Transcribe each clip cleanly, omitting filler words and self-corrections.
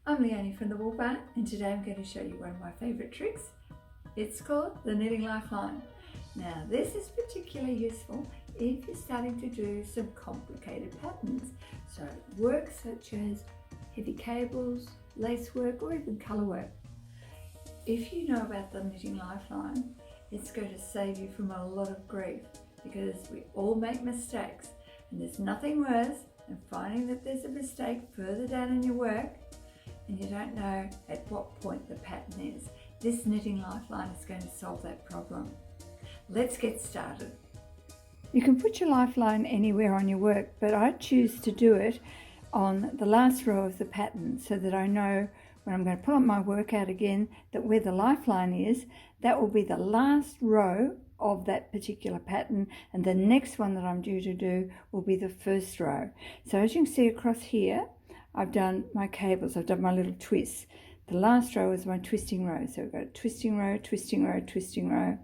I'm Leonie from the Woolbaa, and today I'm going to show you one of my favourite tricks. It's called the Knitting Lifeline. Now this is particularly useful if you're starting to do some complicated patterns, so work such as heavy cables, lace work or even colour work. If you know about the Knitting Lifeline, it's going to save you from a lot of grief, because we all make mistakes and there's nothing worse than finding that there's a mistake further down in your work and you don't know at what point the pattern is. This Knitting Lifeline is going to solve that problem. Let's get started. You can put your lifeline anywhere on your work, but I choose to do it on the last row of the pattern so that I know when I'm going to pull up my work out again that where the lifeline is, that will be the last row of that particular pattern, and the next one that I'm due to do will be the first row. So as you can see across here, I've done my cables, I've done my little twists. The last row is my twisting row. So we've got twisting row, twisting row, twisting row,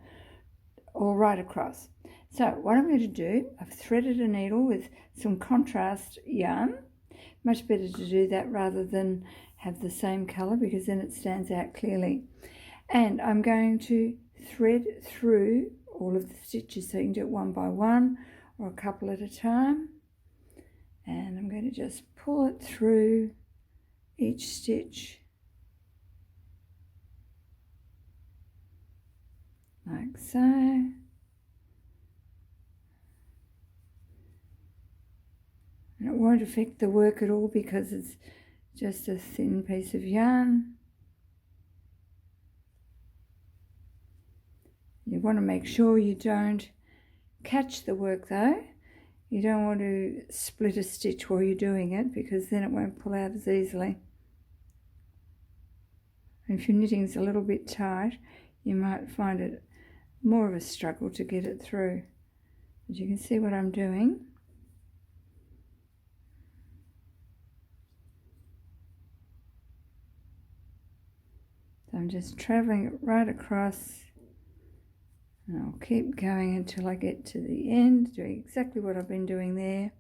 all right across. So what I'm going to do, I've threaded a needle with some contrast yarn. Much better to do that rather than have the same colour, because then it stands out clearly. And I'm going to thread through all of the stitches, so you can do it one by one or a couple at a time. And I'm going to just pull it through each stitch like so. And it won't affect the work at all because it's just a thin piece of yarn. You want to make sure you don't catch the work though. You don't want to split a stitch while you're doing it, because then it won't pull out as easily. And if your knitting's a little bit tight, you might find it more of a struggle to get it through. But you can see what I'm doing. So I'm just travelling it right across. And I'll keep going until I get to the end, doing exactly what I've been doing there.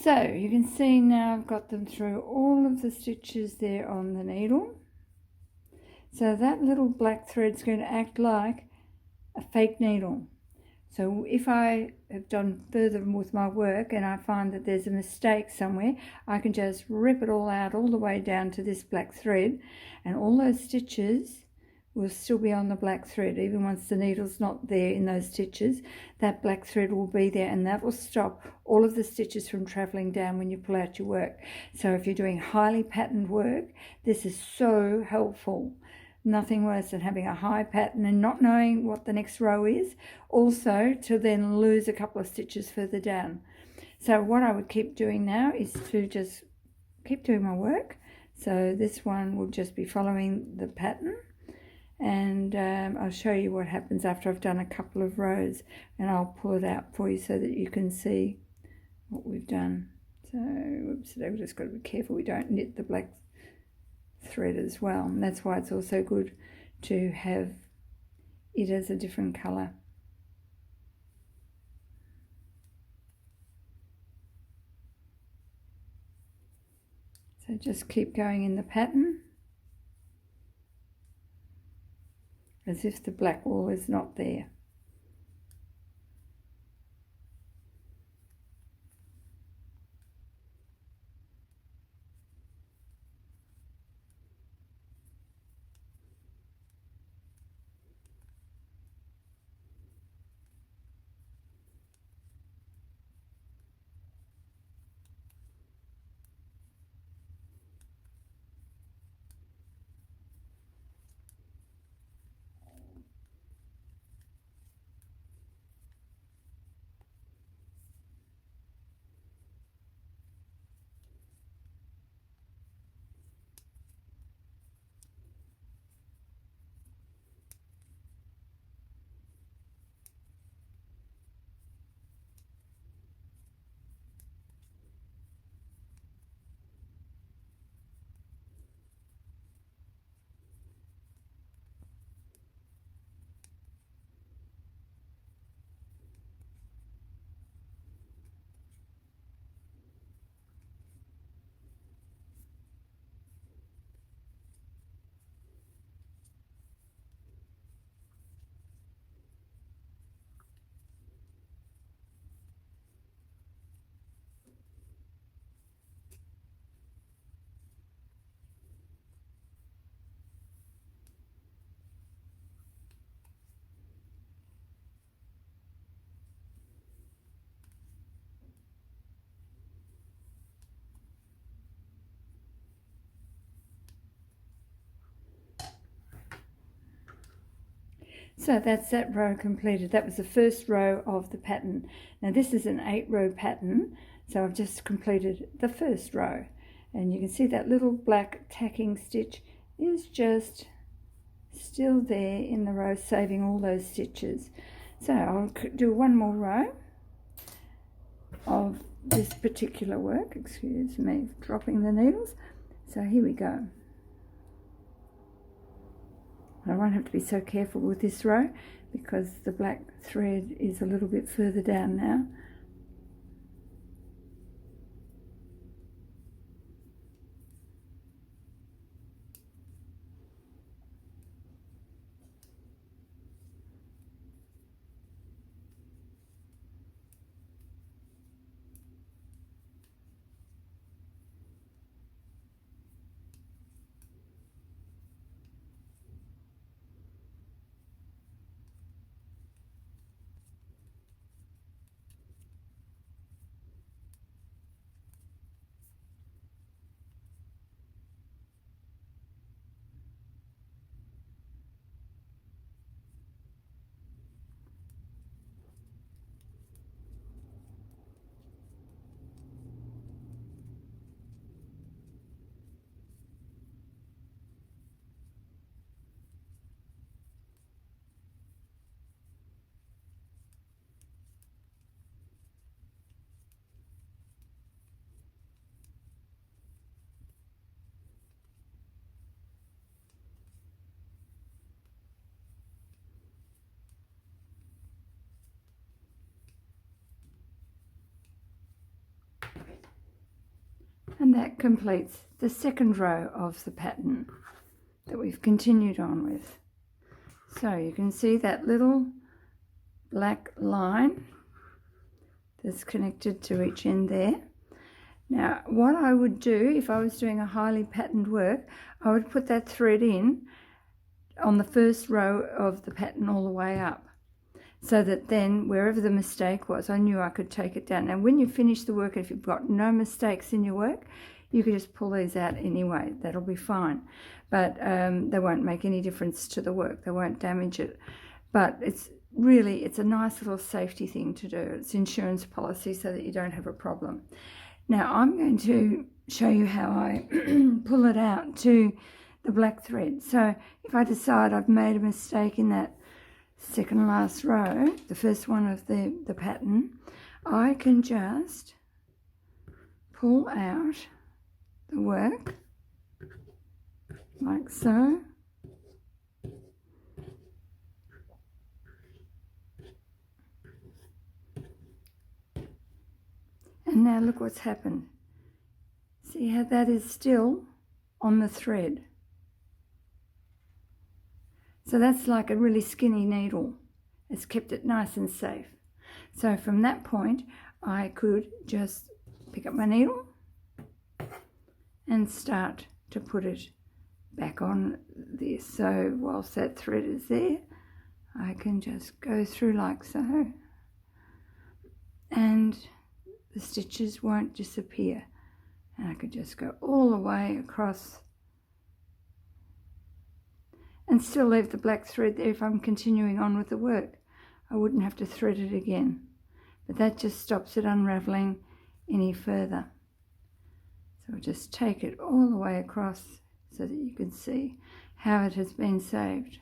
So you can see now I've got them through all of the stitches there on the needle. So that little black thread's going to act like a fake needle. So if I have done further with my work and I find that there's a mistake somewhere, I can just rip it all out all the way down to this black thread, and all those stitches will still be on the black thread. Even once the needle's not there in those stitches, that black thread will be there, and that will stop all of the stitches from traveling down when you pull out your work. So if you're doing highly patterned work, this is so helpful. Nothing worse than having a high pattern and not knowing what the next row is, also to then lose a couple of stitches further down. So what I would keep doing now is to just keep doing my work. So this one will just be following the pattern, and I'll show you what happens after I've done a couple of rows, and I'll pull it out for you so that you can see what we've done. So oops, we've just got to be careful we don't knit the black thread as well, and that's why it's also good to have it as a different colour. So just keep going in the pattern as if the black wool is not there. So that's that row completed. That was the first row of the pattern. Now this is an 8-row pattern, so I've just completed the first row, and you can see that little black tacking stitch is just still there in the row, saving all those stitches. So I'll do one more row of this particular work. Excuse me dropping the needles. So here we go. I won't have to be so careful with this row because the black thread is a little bit further down now. And that completes the second row of the pattern that we've continued on with. So you can see that little black line that's connected to each end there. Now what I would do if I was doing a highly patterned work, I would put that thread in on the first row of the pattern all the way up, so that then wherever the mistake was, I knew I could take it down. And when you finish the work, if you've got no mistakes in your work, you can just pull these out anyway. That'll be fine. But they won't make any difference to the work. They won't damage it. But it's a nice little safety thing to do. It's insurance policy so that you don't have a problem. Now I'm going to show you how I pull it out to the black thread. So if I decide I've made a mistake in that second last row, the first one of the pattern, I can just pull out the work like so. And now look what's happened. See how that is still on the thread. So that's like a really skinny needle. It's kept it nice and safe. So from that point, I could just pick up my needle and start to put it back on this. So whilst that thread is there, I can just go through like so, and the stitches won't disappear. And I could just go all the way across and still leave the black thread there if I'm continuing on with the work. I wouldn't have to thread it again. But that just stops it unravelling any further. So I'll just take it all the way across so that you can see how it has been saved.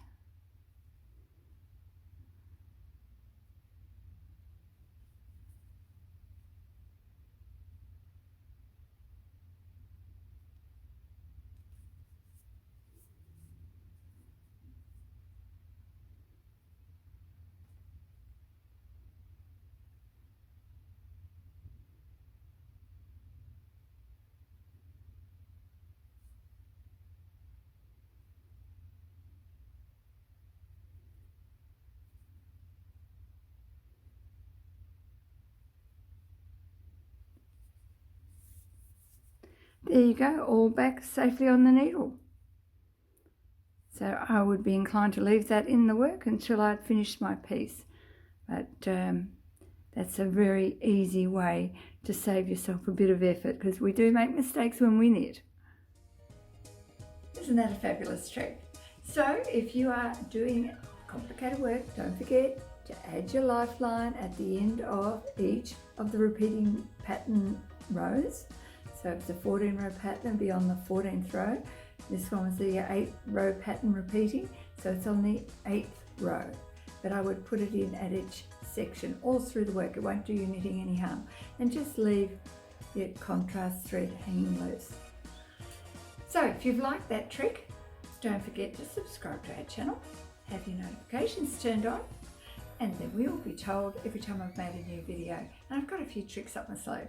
There you go, all back safely on the needle. So I would be inclined to leave that in the work until I'd finished my piece. But that's a very easy way to save yourself a bit of effort, because we do make mistakes when we knit. Isn't that a fabulous trick? So if you are doing complicated work, don't forget to add your lifeline at the end of each of the repeating pattern rows. So it's a 14 row pattern, be on the 14th row. This one was the 8 row pattern repeating, so it's on the 8th row. But I would put it in at each section all through the work. It won't do your knitting any harm. And just leave your contrast thread hanging loose. So if you've liked that trick, don't forget to subscribe to our channel, have your notifications turned on, and then we will be told every time I've made a new video. And I've got a few tricks up my sleeve.